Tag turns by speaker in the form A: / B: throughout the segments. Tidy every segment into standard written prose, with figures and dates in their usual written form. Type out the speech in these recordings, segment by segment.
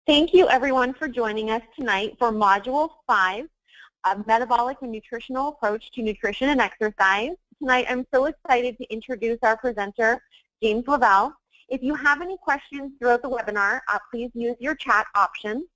A: Thank you everyone for joining us tonight for Module 5 of Metabolic and Nutritional Approach to Nutrition and Exercise. Tonight I'm so excited to introduce our presenter, James Lavelle. If you have any questions throughout the webinar, please use your chat option.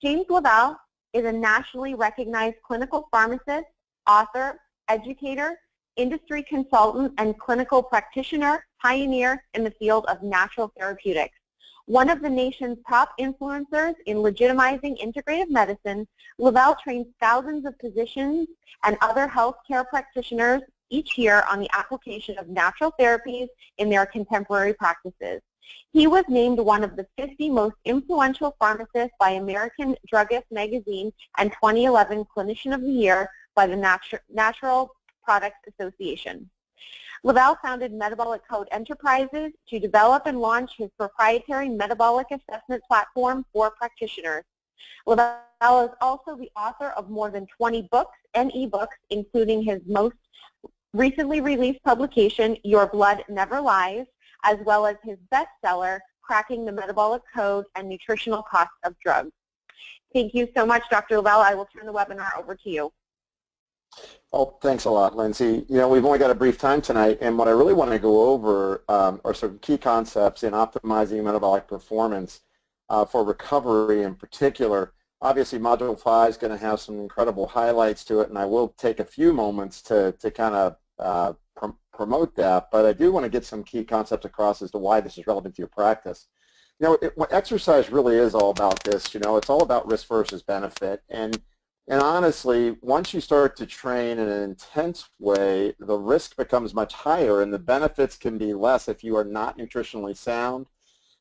A: James Lavelle is a nationally recognized clinical pharmacist, author, educator, industry consultant, and clinical practitioner, pioneer in the field of natural therapeutics. One of the nation's top influencers in legitimizing integrative medicine, Lavelle trains thousands of physicians and other healthcare practitioners each year on the application of natural therapies in their contemporary practices. He was named one of the 50 most influential pharmacists by American Druggist Magazine and 2011 Clinician of the Year by the Natural Products Association. Lavelle founded Metabolic Code Enterprises to develop and launch his proprietary metabolic assessment platform for practitioners. Lavelle is also the author of more than 20 books and ebooks, including his most recently released publication, Your Blood Never Lies, as well as his bestseller, Cracking the Metabolic Code and Nutritional Costs of Drugs. Thank you so much, Dr. Lavelle. I will turn the webinar over to you.
B: Oh, thanks a lot, Lindsay. You know, we've only got a brief time tonight, and what I really want to go over are sort of key concepts in optimizing metabolic performance for recovery in particular. Obviously, Module 5 is going to have some incredible highlights to it, and I will take a few moments to kind of promote that, but I do want to get some key concepts across as to why this is relevant to your practice. You know, what exercise really is all about this, you know, it's all about risk versus benefit, and honestly, once you start to train in an intense way, the risk becomes much higher and the benefits can be less if you are not nutritionally sound.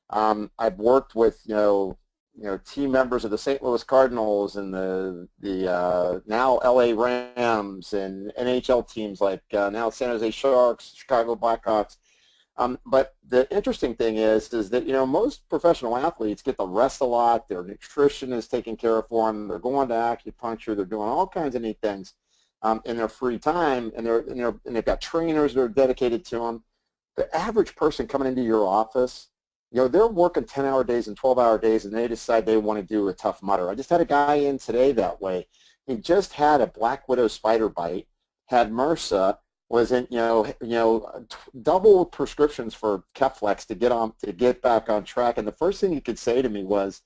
B: I've worked with, you know, team members of the St. Louis Cardinals and the now LA Rams and NHL teams like now San Jose Sharks, Chicago Blackhawks. But the interesting thing is that, you know, most professional athletes get to rest a lot, their nutrition is taken care of for them, they're going to acupuncture, they're doing all kinds of neat things in their free time, and they've got trainers that are dedicated to them. The average person coming into your office, you know, they're working 10-hour days and 12-hour days, and they decide they want to do a Tough Mudder. I just had a guy in today that way. He just had a black widow spider bite, had MRSA, was in, double prescriptions for Keflex to get back on track. And the first thing he could say to me was,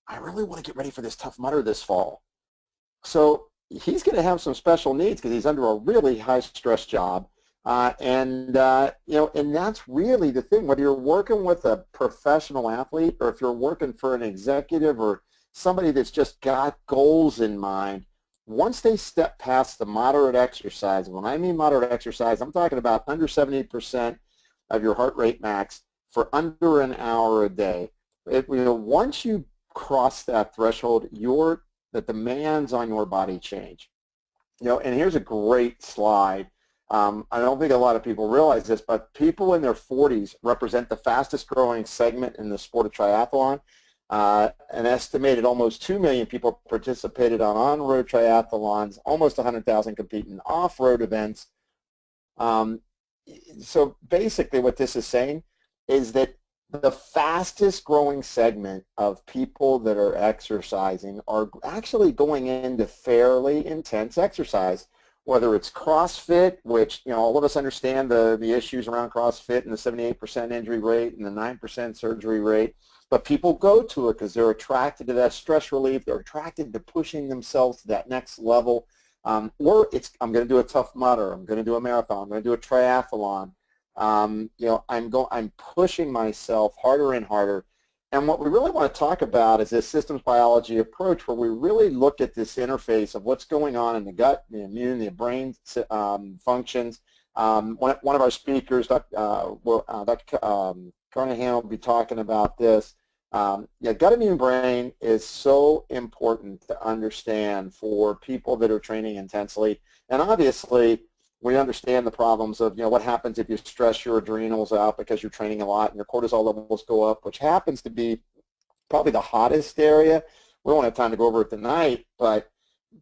B: I really want to get ready for this Tough Mudder this fall. So he's going to have some special needs because he's under a really high stress job. And that's really the thing, whether you're working with a professional athlete or if you're working for an executive or somebody that's just got goals in mind. Once they step past the moderate exercise, when I mean moderate exercise, I'm talking about under 70% of your heart rate max for under an hour a day. Once you cross that threshold, the demands on your body change. And here's a great slide. I don't think a lot of people realize this, but people in their 40s represent the fastest growing segment in the sport of triathlon. An estimated almost 2 million people participated on-road triathlons, almost 100,000 compete in off-road events. So basically what this is saying is that the fastest growing segment of people that are exercising are actually going into fairly intense exercise, whether it's CrossFit, which all of us understand the issues around CrossFit and the 78% injury rate and the 9% surgery rate. But people go to it because they're attracted to that stress relief. They're attracted to pushing themselves to that next level. Or it's, I'm going to do a Tough Mudder. I'm going to do a marathon. I'm going to do a triathlon. I'm pushing myself harder and harder. And what we really want to talk about is this systems biology approach, where we really look at this interface of what's going on in the gut, the immune, the brain functions. One of our speakers, Dr. Carnahan, will be talking about this. Gut immune brain is so important to understand for people that are training intensely. And obviously, we understand the problems of what happens if you stress your adrenals out because you're training a lot and your cortisol levels go up, which happens to be probably the hottest area. We won't have time to go over it tonight, but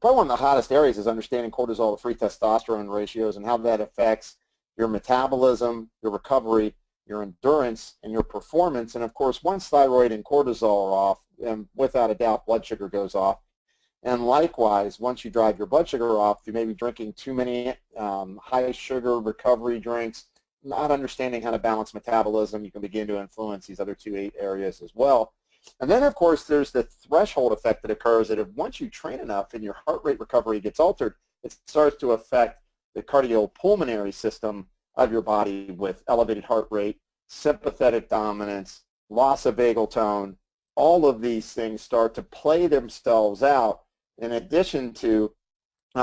B: probably one of the hottest areas is understanding cortisol to free testosterone ratios and how that affects your metabolism, your recovery, your endurance, and your performance. And of course, once thyroid and cortisol are off, without a doubt, blood sugar goes off. And likewise, once you drive your blood sugar off, you may be drinking too many high sugar recovery drinks, not understanding how to balance metabolism. You can begin to influence these other two areas as well. And then, of course, there's the threshold effect that occurs that if once you train enough and your heart rate recovery gets altered, it starts to affect the cardiopulmonary system of your body with elevated heart rate, sympathetic dominance, loss of vagal tone. All of these things start to play themselves out in addition to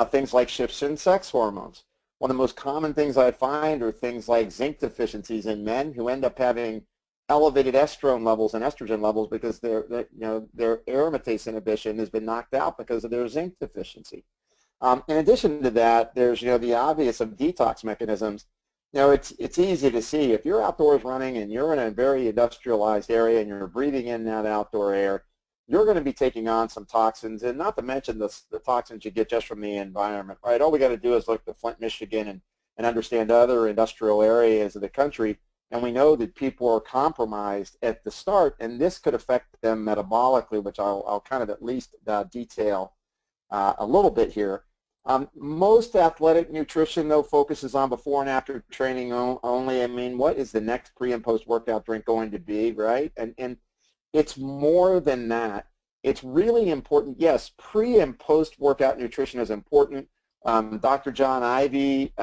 B: things like shifts in sex hormones. One of the most common things I find are things like zinc deficiencies in men who end up having elevated estrone levels and estrogen levels because their aromatase inhibition has been knocked out because of their zinc deficiency. In addition to that, there's the obvious of detox mechanisms. It's easy to see if you're outdoors running and you're in a very industrialized area and you're breathing in that outdoor air, you're going to be taking on some toxins, and not to mention the toxins you get just from the environment, right? All we got to do is look to Flint, Michigan, and understand other industrial areas of the country, and we know that people are compromised at the start, and this could affect them metabolically, which I'll kind of at least detail a little bit here. Most athletic nutrition, though, focuses on before and after training only. I mean, what is the next pre- and post-workout drink going to be, right? And it's more than that. It's really important. Yes, pre- and post-workout nutrition is important. Dr. John Ivey,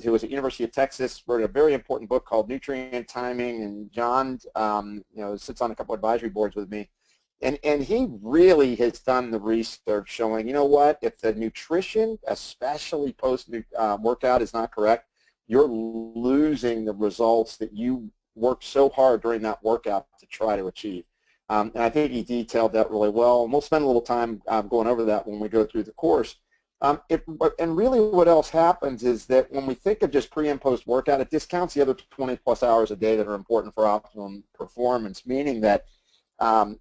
B: who was at University of Texas, wrote a very important book called Nutrient Timing, and John sits on a couple advisory boards with me. And he really has done the research showing, if the nutrition, especially post-workout, is not correct, you're losing the results that you worked so hard during that workout to try to achieve. And I think he detailed that really well, and we'll spend a little time going over that when we go through the course. And really what else happens is that when we think of just pre- and post-workout, it discounts the other 20-plus hours a day that are important for optimum performance, meaning that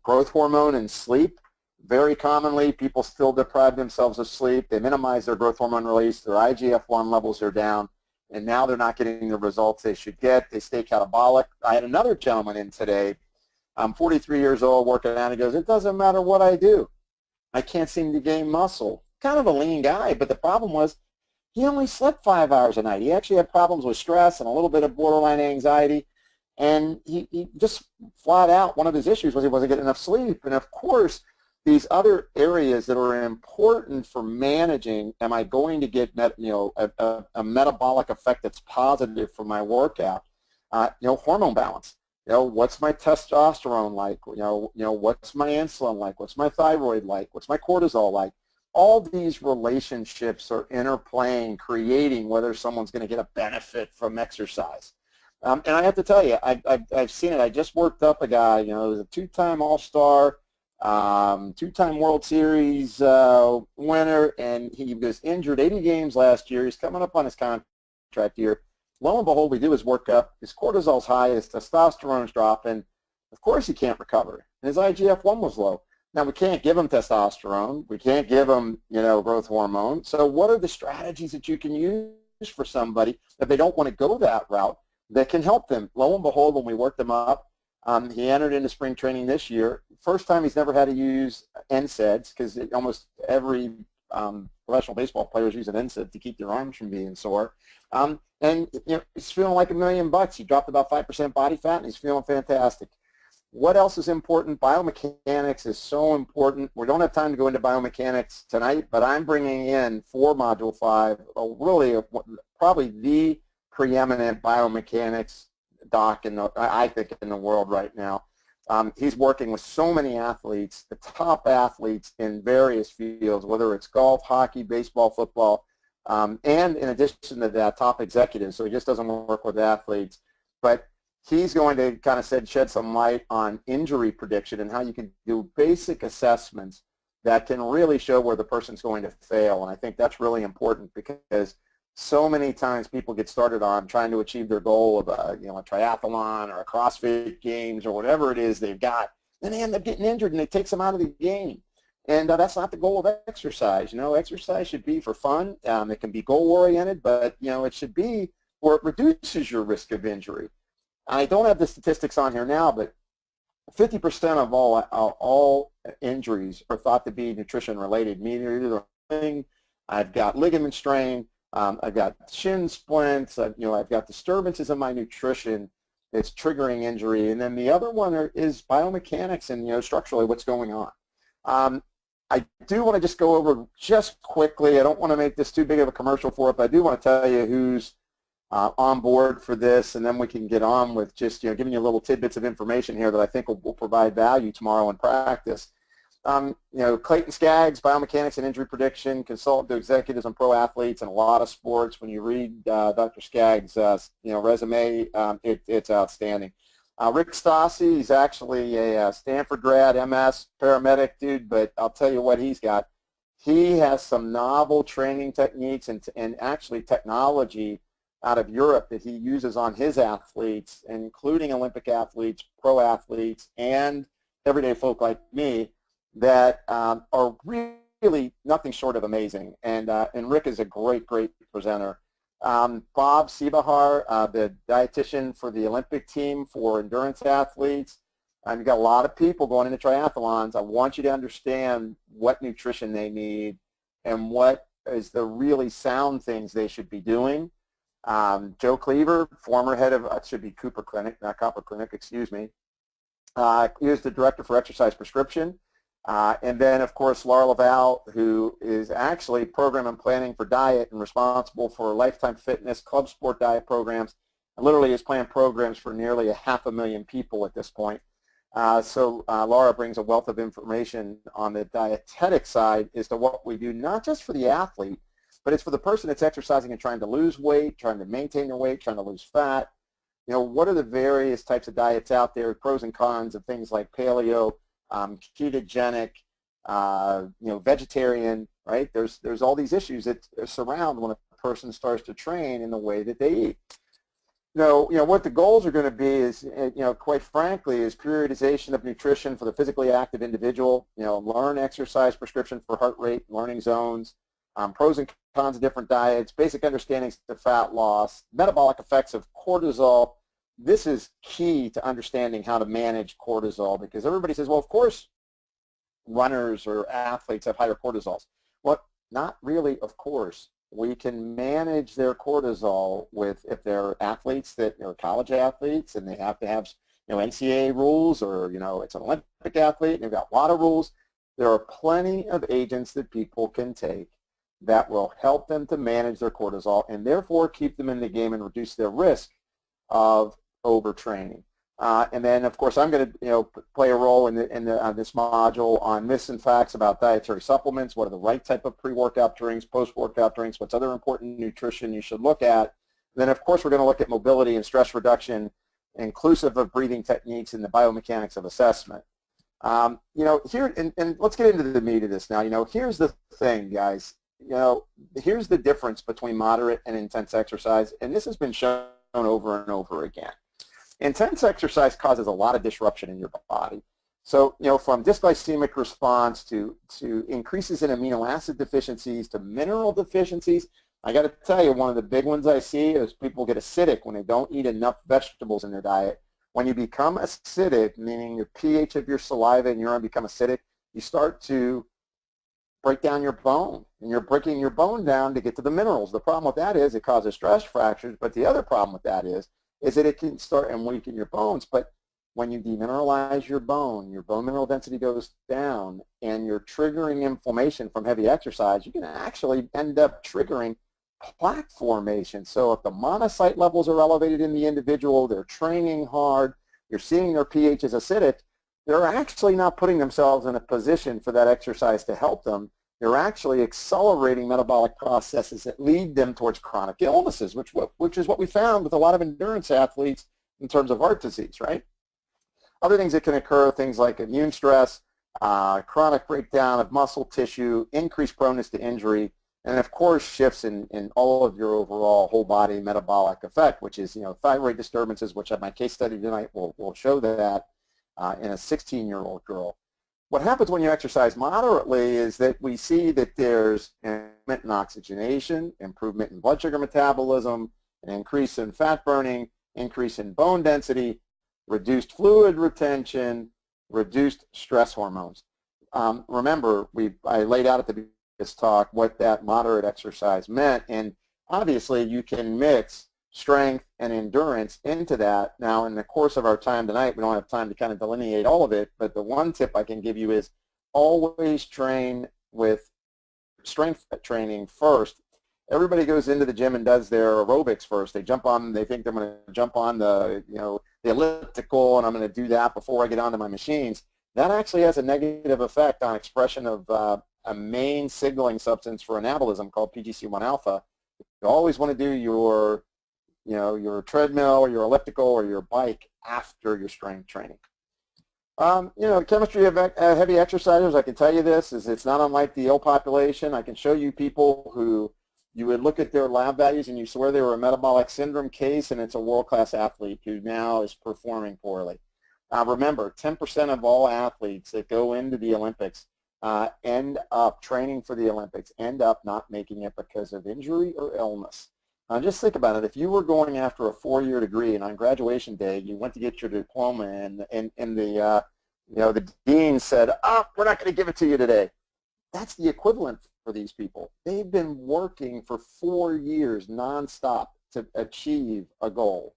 B: growth hormone and sleep, very commonly people still deprive themselves of sleep. They minimize their growth hormone release, their IGF-1 levels are down, and now they're not getting the results they should get. They stay catabolic. I had another gentleman in today, 43 years old, working out, and he goes, it doesn't matter what I do. I can't seem to gain muscle. Kind of a lean guy, but the problem was he only slept 5 hours a night. He actually had problems with stress and a little bit of borderline anxiety. And he just flat out, one of his issues was he wasn't getting enough sleep. And of course, these other areas that are important for managing, am I going to get a metabolic effect that's positive for my workout? Hormone balance. What's my testosterone like? What's my insulin like? What's my thyroid like? What's my cortisol like? All these relationships are interplaying, creating whether someone's going to get a benefit from exercise. And I have to tell you, I've seen it. I just worked up a guy, he was a two-time All-Star, two-time World Series winner, and he was injured 80 games last year. He's coming up on his contract year. Lo and behold, we do his workup. His cortisol's high, his testosterone's dropping. Of course he can't recover. And his IGF-1 was low. Now, we can't give him testosterone. We can't give him, growth hormone. So what are the strategies that you can use for somebody if they don't want to go that route that can help them? Lo and behold, when we worked him up, he entered into spring training this year. First time he's never had to use NSAIDs, because almost every professional baseball player is using NSAIDs to keep their arms from being sore. And he's feeling like $1 million. He dropped about 5% body fat, and he's feeling fantastic. What else is important? Biomechanics is so important. We don't have time to go into biomechanics tonight, but I'm bringing in for Module 5 probably the preeminent biomechanics doc I think in the world right now. He's working with so many athletes, the top athletes in various fields, whether it's golf, hockey, baseball, football, and in addition to that, top executives. So he just doesn't work with athletes, but he's going to kind of shed some light on injury prediction and how you can do basic assessments that can really show where the person's going to fail. And I think that's really important, because so many times people get started on trying to achieve their goal of a triathlon or a CrossFit Games or whatever it is they've got, and they end up getting injured and it takes them out of the game. And that's not the goal of exercise. Exercise should be for fun. It can be goal-oriented, but it should be where it reduces your risk of injury. I don't have the statistics on here now, but 50% of all injuries are thought to be nutrition related, meaning either I've got ligament strain, I've got shin splints, I've got disturbances in my nutrition that's triggering injury, and then the other one is biomechanics and structurally what's going on. I do want to just go over just quickly. I don't want to make this too big of a commercial for it, but I do want to tell you who's on board for this, and then we can get on with just giving you little tidbits of information here that I think will provide value tomorrow in practice. Clayton Skaggs, Biomechanics and Injury Prediction, consultant to executives and pro athletes in a lot of sports. When you read Dr. Skaggs' resume, it's outstanding. Rick Stassi, he's actually a Stanford grad, MS, paramedic dude, but I'll tell you what he's got. He has some novel training techniques and actually technology out of Europe that he uses on his athletes, including Olympic athletes, pro athletes, and everyday folk like me that are really nothing short of amazing. And Rick is a great presenter. Bob Siebehar, the dietitian for the Olympic team for endurance athletes. You've got a lot of people going into triathlons. I want you to understand what nutrition they need and what is the really sound things they should be doing. Joe Cleaver, former head of, it should be Cooper Clinic, not Copper Clinic, excuse me. He was the director for exercise prescription. And then, of course, Laura Laval, who is actually program and planning for diet and responsible for Lifetime Fitness, club sport diet programs, and literally has planned programs for nearly 500,000 people at this point. So Laura brings a wealth of information on the dietetic side as to what we do, not just for the athlete, but it's for the person that's exercising and trying to lose weight, trying to maintain their weight, trying to lose fat. What are the various types of diets out there, pros and cons of things like paleo, ketogenic, vegetarian, right? There's all these issues that surround when a person starts to train in the way that they eat. What the goals are going to be is, quite frankly, is periodization of nutrition for the physically active individual, learn exercise prescription for heart rate, learning zones, pros and cons of different diets, basic understandings of fat loss, metabolic effects of cortisol. This is key to understanding how to manage cortisol, because everybody says, well, of course runners or athletes have higher cortisols. Well, not really, of course. We can manage their cortisol with, if they're athletes that are college athletes and they have to have NCAA rules, or it's an Olympic athlete and they've got a lot of rules. There are plenty of agents that people can take that will help them to manage their cortisol and therefore keep them in the game and reduce their risk of overtraining. And then, of course, I'm going to play a role in this module on myths and facts about dietary supplements. What are the right type of pre-workout drinks, post-workout drinks? What's other important nutrition you should look at? And then, of course, we're going to look at mobility and stress reduction, inclusive of breathing techniques and the biomechanics of assessment. Here, and let's get into the meat of this now. Here's the thing, guys. Here's the difference between moderate and intense exercise, and this has been shown over and over again. Intense exercise causes a lot of disruption in your body. So, from dysglycemic response to increases in amino acid deficiencies to mineral deficiencies. I got to tell you, one of the big ones I see is people get acidic when they don't eat enough vegetables in their diet. When you become acidic, meaning your pH of your saliva and urine become acidic, you start to break down your bone, and you're breaking your bone down to get to the minerals. The problem with that is it causes stress fractures, but the other problem with that is that it can start and weaken your bones. But when you demineralize your bone mineral density goes down, and you're triggering inflammation from heavy exercise, you can actually end up triggering plaque formation. So if the monocyte levels are elevated in the individual, they're training hard, you're seeing their pH is acidic, they're actually not putting themselves in a position for that exercise to help them. They're actually accelerating metabolic processes that lead them towards chronic illnesses, which is what we found with a lot of endurance athletes in terms of heart disease, right? Other things that can occur, things like immune stress, chronic breakdown of muscle tissue, increased proneness to injury, and of course shifts in all of your overall whole body metabolic effect, which is thyroid disturbances, which my case study tonight will show that in a 16-year-old girl. What happens when you exercise moderately is that we see that there's improvement in oxygenation, improvement in blood sugar metabolism, an increase in fat burning, increase in bone density, reduced fluid retention, reduced stress hormones. Remember, I laid out at the beginning of this talk what that moderate exercise meant, and obviously you can mix strength and endurance into that. Now, in the course of our time tonight, we don't have time to kind of delineate all of it, but the one tip I can give you is always train with strength training first. Everybody goes into the gym and does their aerobics first. They think they're going to jump on the elliptical, and I'm going to do that before I get onto my machines. That actually has a negative effect on expression of a main signaling substance for anabolism called PGC1 alpha. You always want to do your treadmill or your elliptical or your bike after your strength training. Chemistry of heavy exercisers, I can tell you this, is it's not unlike the ill population. I can show you people who you would look at their lab values and you swear they were a metabolic syndrome case, and it's a world-class athlete who now is performing poorly. Remember, 10% of all athletes that go into the Olympics end up training for the Olympics, end up not making it because of injury or illness. Just think about it. If you were going after a 4-year degree and on graduation day you went to get your diploma and the dean said, "Oh, we're not going to give it to you today," that's the equivalent for these people. They've been working for 4 years nonstop to achieve a goal.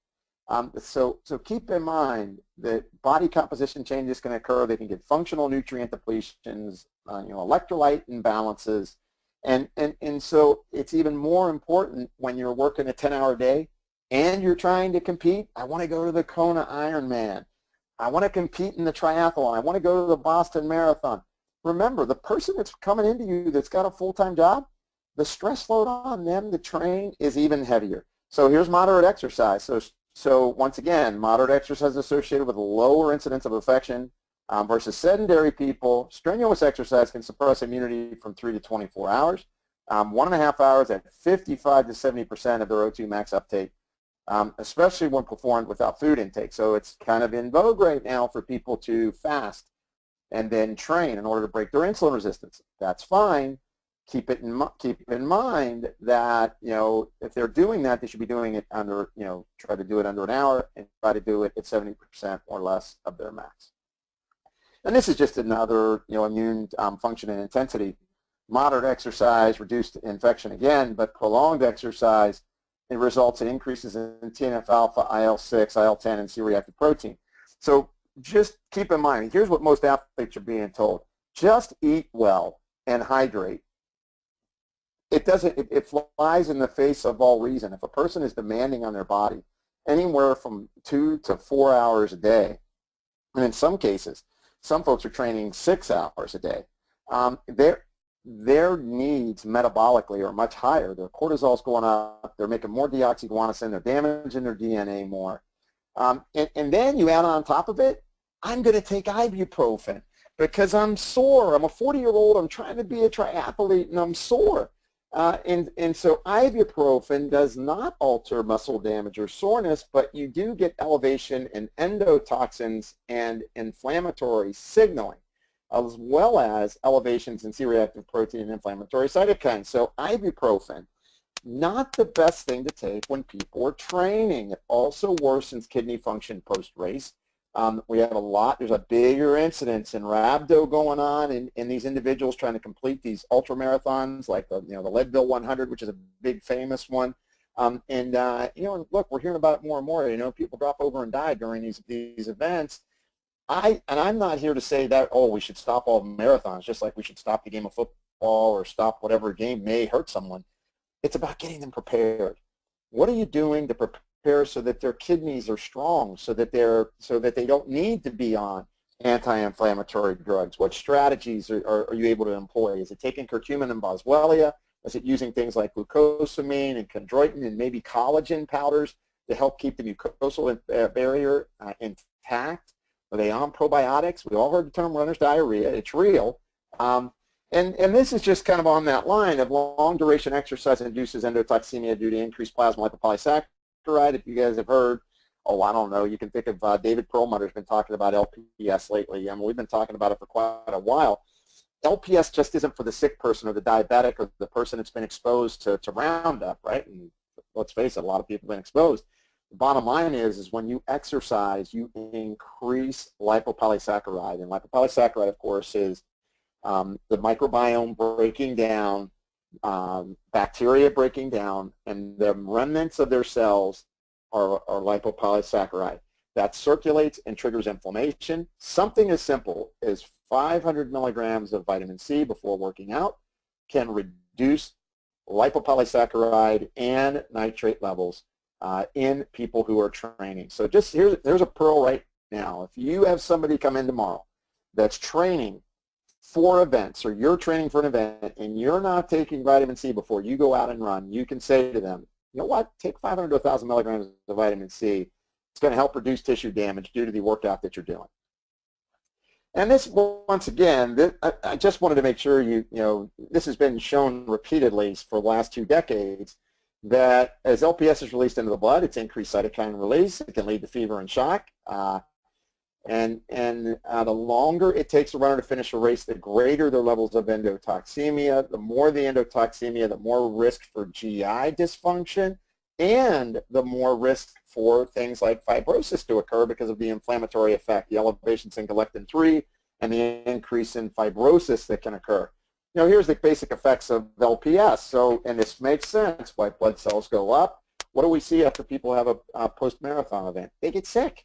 B: So keep in mind that body composition changes can occur. They can get functional nutrient depletions, electrolyte imbalances. And so it's even more important when you're working a 10-hour day and you're trying to compete. I want to go to the Kona Ironman. I want to compete in the triathlon. I want to go to the Boston Marathon. Remember, the person that's coming into you that's got a full-time job, the stress load on them to train is even heavier. So here's moderate exercise. So once again, moderate exercise is associated with a lower incidence of infection versus sedentary people. Strenuous exercise can suppress immunity from 3 to 24 hours, 1.5 hours at 55 to 70% of their O2 max uptake, especially when performed without food intake. So it's kind of in vogue right now for people to fast and then train in order to break their insulin resistance. That's fine. Keep in mind that if they're doing that, they should be doing it under try to do it under an hour and try to do it at 70% or less of their max. And this is just another immune function and intensity. Moderate exercise reduced infection again, but prolonged exercise, it results in increases in TNF-alpha, IL-6, IL-10, and C-reactive protein. So just keep in mind, here's what most athletes are being told: just eat well and hydrate. It flies in the face of all reason. If a person is demanding on their body anywhere from 2 to 4 hours a day, and in some cases, some folks are training 6 hours a day, their needs metabolically are much higher. Their cortisol's going up. They're making more deoxyguanosine. They're damaging their DNA more. And then you add on top of it, I'm going to take ibuprofen because I'm sore. I'm a 40-year-old. I'm trying to be a triathlete, and I'm sore. And so ibuprofen does not alter muscle damage or soreness, but you do get elevation in endotoxins and inflammatory signaling, as well as elevations in C-reactive protein and inflammatory cytokines. So ibuprofen, not the best thing to take when people are training. It also worsens kidney function post-race. We have there's a bigger incidence in rhabdo going on in these individuals trying to complete these ultra marathons like the Leadville 100, which is a big famous one. Look, we're hearing about it more and more. People drop over and die during these events. I'm not here to say that, we should stop all marathons, just like we should stop the game of football or stop whatever game may hurt someone. It's about getting them prepared. What are you doing to prepare so that their kidneys are strong, so that they don't need to be on anti-inflammatory drugs? What strategies are you able to employ? Is it taking curcumin and boswellia? Is it using things like glucosamine and chondroitin and maybe collagen powders to help keep the mucosal barrier intact? Are they on probiotics? We all heard the term runner's diarrhea. It's real. And this is just kind of on that line of long-duration exercise induces endotoxemia due to increased plasma lipopolysaccharide. If you guys have heard, I don't know, you can think of David Perlmutter's been talking about LPS lately. We've been talking about it for quite a while. LPS just isn't for the sick person or the diabetic or the person that's been exposed to Roundup, right? And let's face it, a lot of people have been exposed. The bottom line is when you exercise, you increase lipopolysaccharide. And lipopolysaccharide, of course, is the microbiome breaking down, bacteria breaking down, and the remnants of their cells are lipopolysaccharide. That circulates and triggers inflammation. Something as simple as 500 milligrams of vitamin C before working out can reduce lipopolysaccharide and nitrate levels in people who are training. So just there's a pearl right now. If you have somebody come in tomorrow that's training for events, or you're training for an event and you're not taking vitamin C before you go out and run, you can say to them, you know what, take 500 to 1,000 milligrams of vitamin C. It's going to help reduce tissue damage due to the workout that you're doing. And this, once again, I just wanted to make sure you know, this has been shown repeatedly for the last 2 decades that as LPS is released into the blood, it's increased cytokine release. It can lead to fever and shock. And the longer it takes a runner to finish a race, the greater their levels of endotoxemia. The more the endotoxemia, the more risk for GI dysfunction, and the more risk for things like fibrosis to occur because of the inflammatory effect, the elevations in galectin-3, and the increase in fibrosis that can occur. You know, here's the basic effects of LPS. So, and this makes sense. White blood cells go up. What do we see after people have a post-marathon event? They get sick,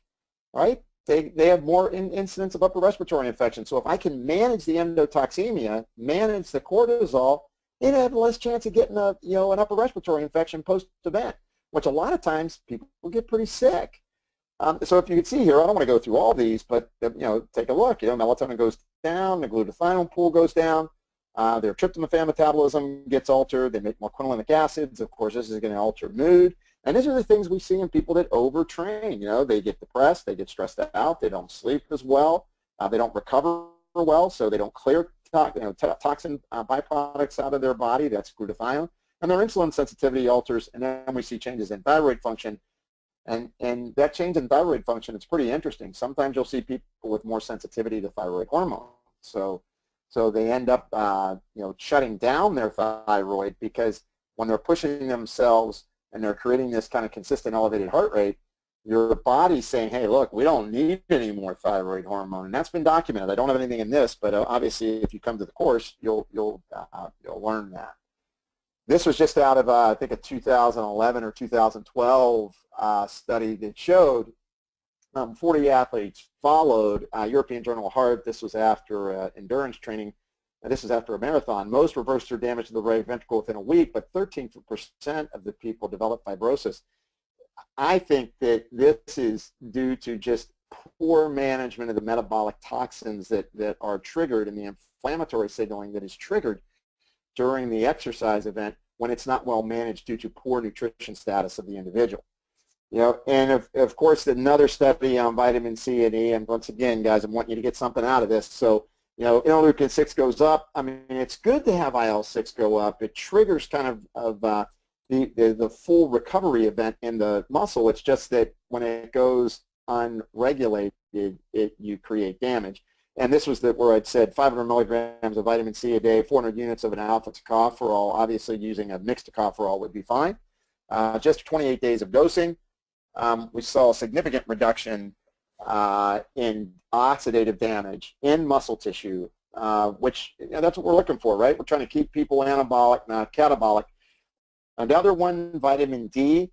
B: right? They have more incidence of upper respiratory infection. So if I can manage the endotoxemia, manage the cortisol, they have less chance of getting an upper respiratory infection post-event, which a lot of times people get pretty sick. So if you can see here, I don't want to go through all these, but take a look. Melatonin goes down, the glutathione pool goes down, their tryptophan metabolism gets altered. They make more quinolinic acids. Of course, this is going to alter mood. And these are the things we see in people that overtrain. They get depressed, they get stressed out, they don't sleep as well, they don't recover well, so they don't clear toxin byproducts out of their body. That's glutathione. And their insulin sensitivity alters, and then we see changes in thyroid function. And that change in thyroid function, it's pretty interesting. Sometimes you'll see people with more sensitivity to thyroid hormone. So they end up shutting down their thyroid, because when they're pushing themselves and they're creating this kind of consistent elevated heart rate, your body's saying, hey, look, we don't need any more thyroid hormone. And that's been documented. I don't have anything in this, but obviously if you come to the course, you'll learn that. This was just out of, I think, a 2011 or 2012 study that showed 40 athletes followed, European Journal of Heart. This was after endurance training. This is after a marathon. Most reversed their damage to the right ventricle within a week, but 13% of the people developed fibrosis. I think that this is due to just poor management of the metabolic toxins that are triggered, and the inflammatory signaling that is triggered during the exercise event when it's not well managed due to poor nutrition status of the individual. And of course, another study on vitamin C and E, and once again, guys, I want you to get something out of this. So, interleukin-6 goes up. I mean, it's good to have IL-6 go up. It triggers kind of the full recovery event in the muscle. It's just that when it goes unregulated, you create damage. And this was where I'd said 500 milligrams of vitamin C a day, 400 units of an alpha tocopherol. Obviously, using a mixed tocopherol would be fine. Just 28 days of dosing, we saw a significant reduction in oxidative damage in muscle tissue, which that's what we're looking for, right? We're trying to keep people anabolic, not catabolic. Another one, vitamin D.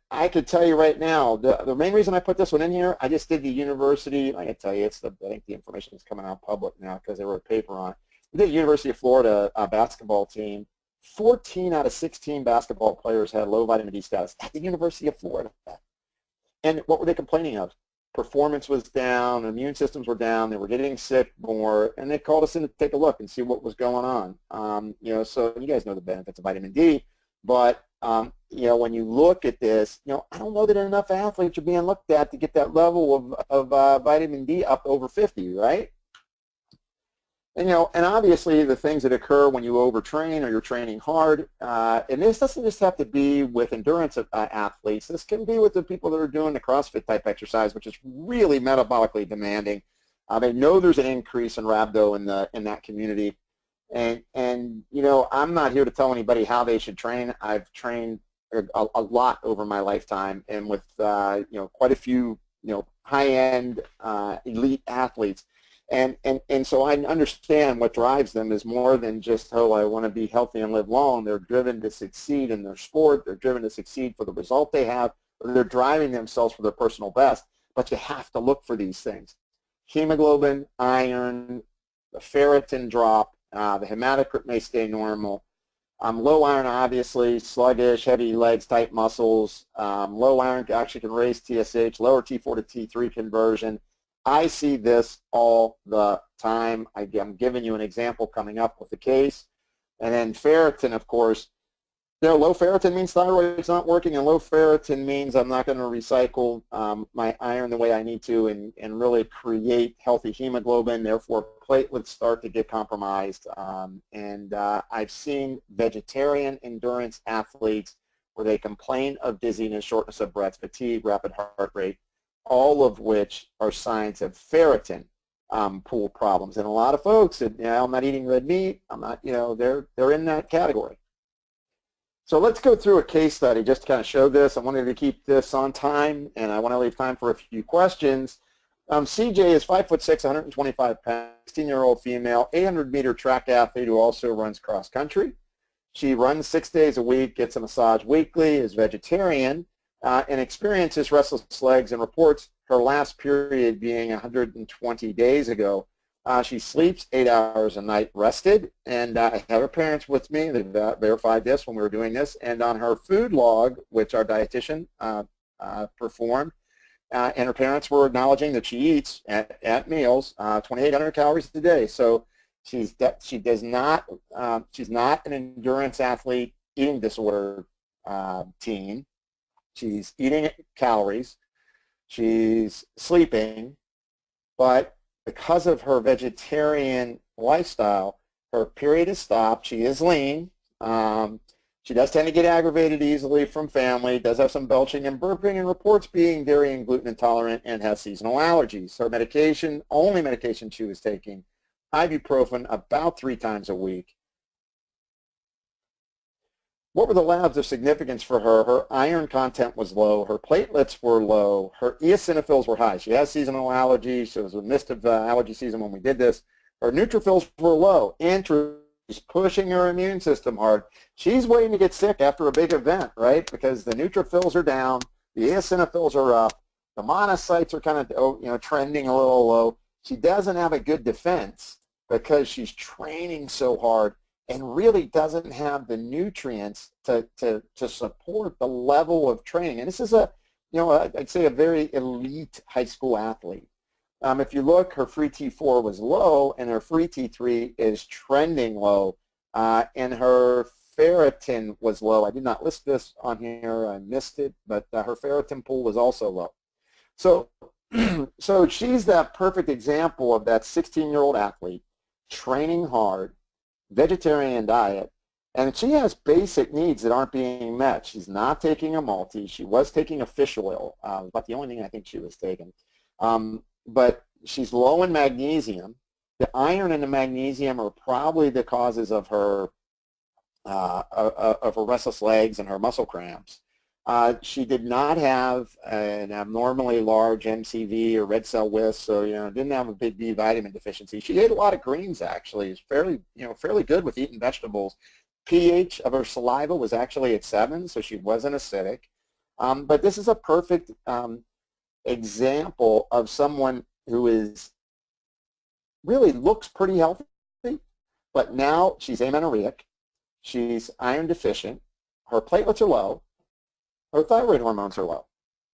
B: I could tell you right now, the main reason I put this one in here, I just did the university. I can tell you, I think the information is coming out public now because they wrote a paper on it. We did the University of Florida basketball team. 14 out of 16 basketball players had low vitamin D status at the University of Florida. And what were they complaining of? Performance was down, immune systems were down, they were getting sick more, and they called us in to take a look and see what was going on. So you guys know the benefits of vitamin D, but when you look at this, I don't know that enough athletes are being looked at to get that level of vitamin D up over 50, right? And, and obviously the things that occur when you overtrain or you're training hard, and this doesn't just have to be with endurance athletes. This can be with the people that are doing the CrossFit type exercise, which is really metabolically demanding. They know there's an increase in rhabdo in that community. And I'm not here to tell anybody how they should train. I've trained a lot over my lifetime, and with quite a few high-end elite athletes. And so I understand what drives them is more than just, oh, I want to be healthy and live long. They're driven to succeed in their sport. They're driven to succeed for the result they have. They're driving themselves for their personal best. But you have to look for these things: hemoglobin, iron, the ferritin drop, the hematocrit may stay normal. Low iron, obviously, sluggish, heavy legs, tight muscles. Low iron actually can raise TSH, lower T4 to T3 conversion. I see this all the time. I'm giving you an example coming up with the case. And then ferritin, of course, low ferritin means thyroid's not working, and low ferritin means I'm not going to recycle my iron the way I need to and really create healthy hemoglobin. Therefore, platelets start to get compromised. I've seen vegetarian endurance athletes where they complain of dizziness, shortness of breath, fatigue, rapid heart rate, all of which are signs of ferritin pool problems. And a lot of folks that, I'm not eating red meat, I'm not, they're in that category. So let's go through a case study just to kind of show this. I wanted to keep this on time, and I want to leave time for a few questions. CJ is 5'6", 125 pounds, 16-year-old female, 800-meter track athlete who also runs cross country. She runs 6 days a week, gets a massage weekly, is vegetarian, and experiences restless legs, and reports her last period being 120 days ago. She sleeps 8 hours a night rested, and I have her parents with me. They verified this when we were doing this. And on her food log, which our dietitian performed, and her parents were acknowledging that she eats at meals 2,800 calories a day. So she's not an endurance athlete eating disorder teen. She's eating calories. She's sleeping, but because of her vegetarian lifestyle, her period is stopped. She is lean. She does tend to get aggravated easily from family, does have some belching and burping, and reports being dairy and gluten intolerant and has seasonal allergies. Her medication, only medication she was taking, ibuprofen about 3 times a week. What were the labs of significance for her? Her iron content was low. Her platelets were low. Her eosinophils were high. She has seasonal allergies. So it was a mist of allergy season when we did this. Her neutrophils were low. And she's pushing her immune system hard. She's waiting to get sick after a big event, right? Because the neutrophils are down. The eosinophils are up. The monocytes are kind of trending a little low. She doesn't have a good defense because she's training so hard and really doesn't have the nutrients to support the level of training. And this is I'd say a very elite high school athlete. If you look, her free T4 was low, and her free T3 is trending low, and her ferritin was low. I did not list this on here. I missed it, but her ferritin pool was also low. So, so she's that perfect example of that 16-year-old athlete training hard, vegetarian diet, and she has basic needs that aren't being met. She's not taking a multi. She was taking a fish oil, about the only thing I think she was taking. But she's low in magnesium. The iron and the magnesium are probably the causes of her restless legs and her muscle cramps. She did not have an abnormally large MCV or red cell width, so didn't have a big B vitamin deficiency. She ate a lot of greens actually. Is fairly good with eating vegetables. pH of her saliva was actually at 7, so she wasn't acidic. But this is a perfect example of someone who is really looks pretty healthy, but now she's amenorrheic. She's iron deficient. Her platelets are low. Her thyroid hormones are low.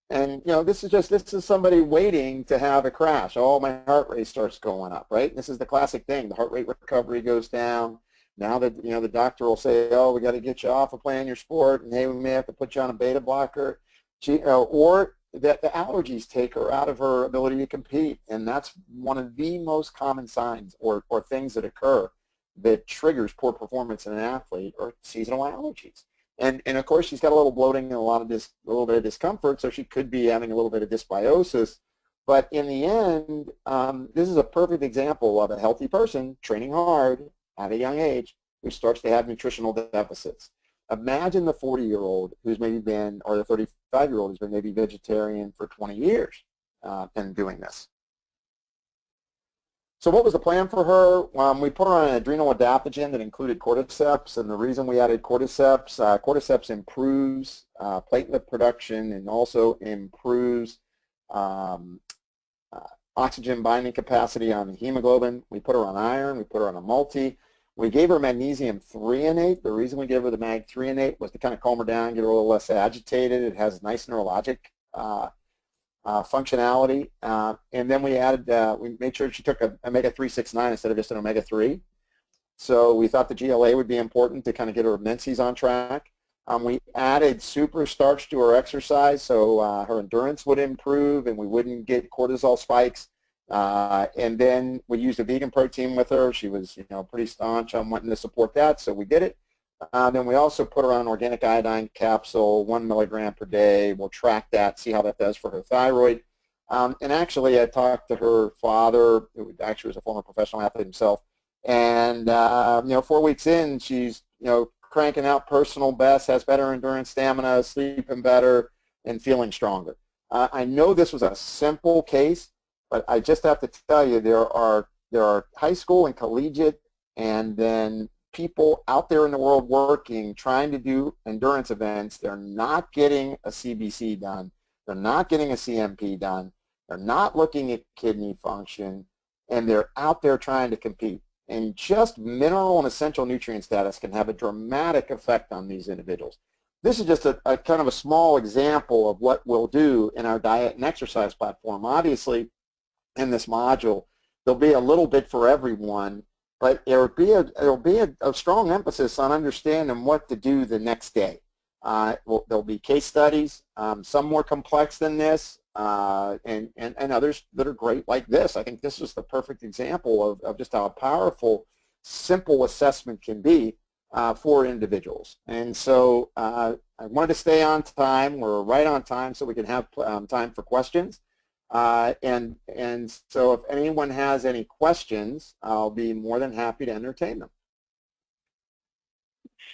B: And this is somebody waiting to have a crash. Oh, my heart rate starts going up, right? This is the classic thing. The heart rate recovery goes down. Now that the doctor will say, oh, we got to get you off of playing your sport, and hey, we may have to put you on a beta blocker. Or that the allergies take her out of her ability to compete, and that's one of the most common signs or things that occur that triggers poor performance in an athlete, or seasonal allergies. And of course, she's got a little bloating and a little bit of discomfort, so she could be having a little bit of dysbiosis. But in the end, this is a perfect example of a healthy person training hard at a young age who starts to have nutritional deficits. Imagine the 40-year-old who's maybe been, or the 35-year-old who's been maybe vegetarian for 20 years and doing this. So what was the plan for her? We put her on an adrenal adaptogen that included cordyceps, and the reason we added cordyceps, cordyceps improves platelet production and also improves oxygen binding capacity on the hemoglobin. We put her on iron, we put her on a multi. We gave her magnesium threonate. The reason we gave her the mag threonate was to kind of calm her down, get her a little less agitated. It has nice neurologic functionality. And then we added, we made sure she took a omega-369 instead of just an omega-3. So we thought the GLA would be important to kind of get her menses on track. We added super starch to her exercise, so her endurance would improve and we wouldn't get cortisol spikes. And then we used a vegan protein with her. She was, pretty staunch on wanting to support that, so we did it. Then we also put her on an organic iodine capsule, 1 milligram per day. We'll track that, see how that does for her thyroid. And actually, I talked to her father, who actually was a former professional athlete himself. And 4 weeks in, she's cranking out personal bests, has better endurance, stamina, sleeping better, and feeling stronger. I know this was a simple case, but I just have to tell you, there are high school and collegiate, and then people out there in the world working, trying to do endurance events. They're not getting a CBC done. They're not getting a CMP done. They're not looking at kidney function, and they're out there trying to compete. And just mineral and essential nutrient status can have a dramatic effect on these individuals. This is just a kind of a small example of what we'll do in our diet and exercise platform. Obviously, in this module, there'll be a little bit for everyone, but there'll be a strong emphasis on understanding what to do the next day. There'll be case studies, some more complex than this, and others that are great like this. I think this is the perfect example of just how powerful simple assessment can be for individuals. And so I wanted to stay on time. We're right on time so we can have time for questions. And so if anyone has any questions, I'll be more than happy to entertain them.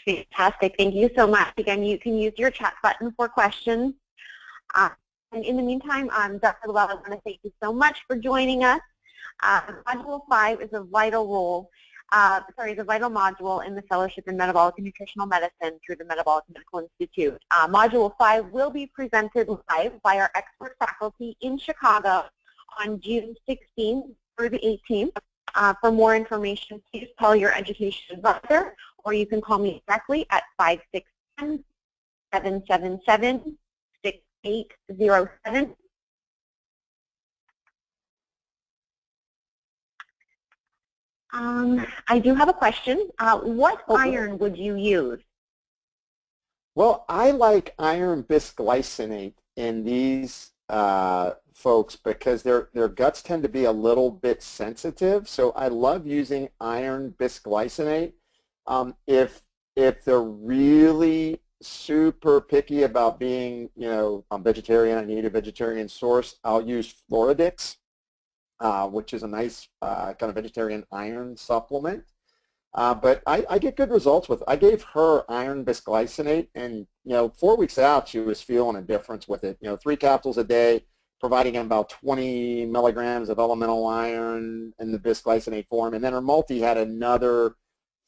A: Fantastic. Thank you so much. Again, you can use your chat button for questions. And in the meantime, Dr. Llewellyn, I want to thank you so much for joining us. Module 5 is a vital module in the Fellowship in Metabolic and Nutritional Medicine through the Metabolic Medical Institute. Module 5 will be presented live by our expert faculty in Chicago on June 16th through the 18th. For more information, please call your education advisor, or you can call me directly at 561-777-6807. I do have a question. What iron would you use?
B: Well, I like iron bisglycinate in these folks because their guts tend to be a little bit sensitive. So I love using iron bisglycinate. If they're really super picky about being, I'm vegetarian, I need a vegetarian source, I'll use Floridix, which is a nice kind of vegetarian iron supplement. But I get good results with it. I gave her iron bisglycinate, and 4 weeks out, she was feeling a difference with it. 3 capsules a day, providing about 20 milligrams of elemental iron in the bisglycinate form, and then her multi had another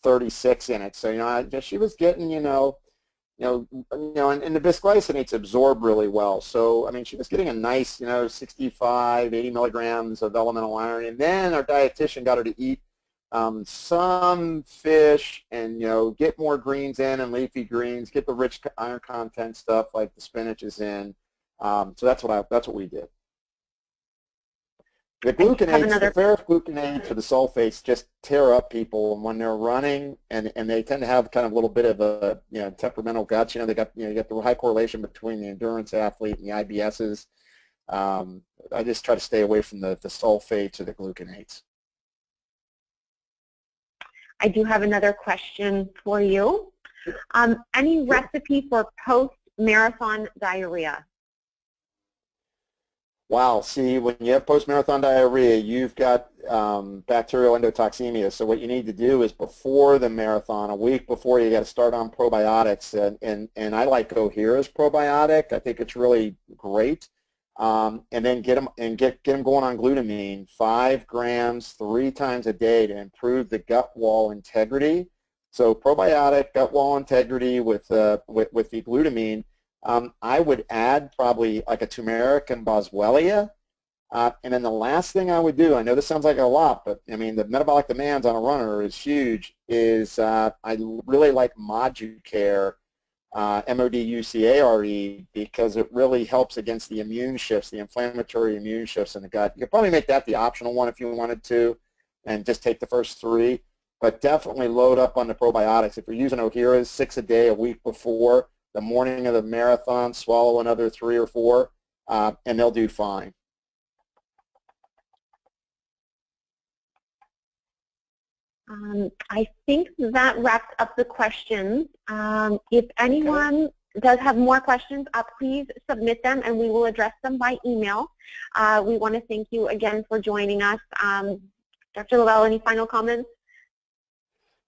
B: 36 in it. So she was getting and the bisglycinates absorb really well. So I mean, she was getting a nice 65, 80 milligrams of elemental iron, and then our dietitian got her to eat some fish and get more greens in and leafy greens, get the rich iron content stuff like the spinach is in. So that's what we did. The glucanates, the ferrous glucanates or the sulfates just tear up people when they're running, and they tend to have kind of a little bit of a temperamental guts. They got you got the high correlation between the endurance athlete and the IBSs. I just try to stay away from the sulfates or the glucanates.
A: I do have another question for you. Any recipe for post-marathon diarrhea?
B: Wow, see, when you have post-marathon diarrhea, you've got bacterial endotoxemia. So what you need to do is before the marathon, a week before, you got to start on probiotics. And I like Ohira's probiotic. I think it's really great. And then get them going on glutamine, 5 grams 3 times a day to improve the gut wall integrity. So probiotic, gut wall integrity with the glutamine. I would add probably like a turmeric and boswellia. And then the last thing I would do, I know this sounds like a lot, but I mean the metabolic demands on a runner is huge, is I really like Moducare, M-O-D-U-C-A-R-E, because it really helps against the immune shifts, the inflammatory immune shifts in the gut. You could probably make that the optional one if you wanted to and just take the first 3, but definitely load up on the probiotics. If you're using Ohira's 6 a day a week before, the morning of the marathon, swallow another 3 or 4, and they'll do fine.
A: I think that wraps up the questions. If anyone does have more questions, please submit them and we will address them by email. We want to thank you again for joining us. Dr. Lavelle, any final comments?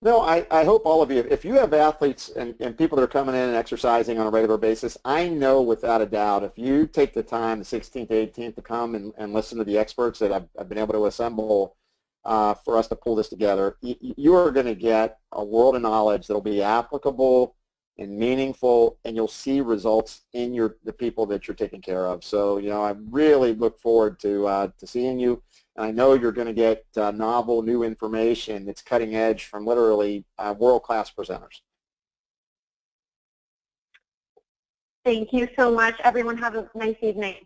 B: No, I hope all of you, if you have athletes and people that are coming in and exercising on a regular basis, I know without a doubt, if you take the time, the 16th, 18th, to come and listen to the experts that I've been able to assemble for us to pull this together, you are going to get a world of knowledge that will be applicable and meaningful, and you'll see results in the people that you're taking care of. So, you know, I really look forward to seeing you. And I know you're going to get novel, new information that's cutting edge from literally world-class presenters.
A: Thank you so much. Everyone have a nice evening.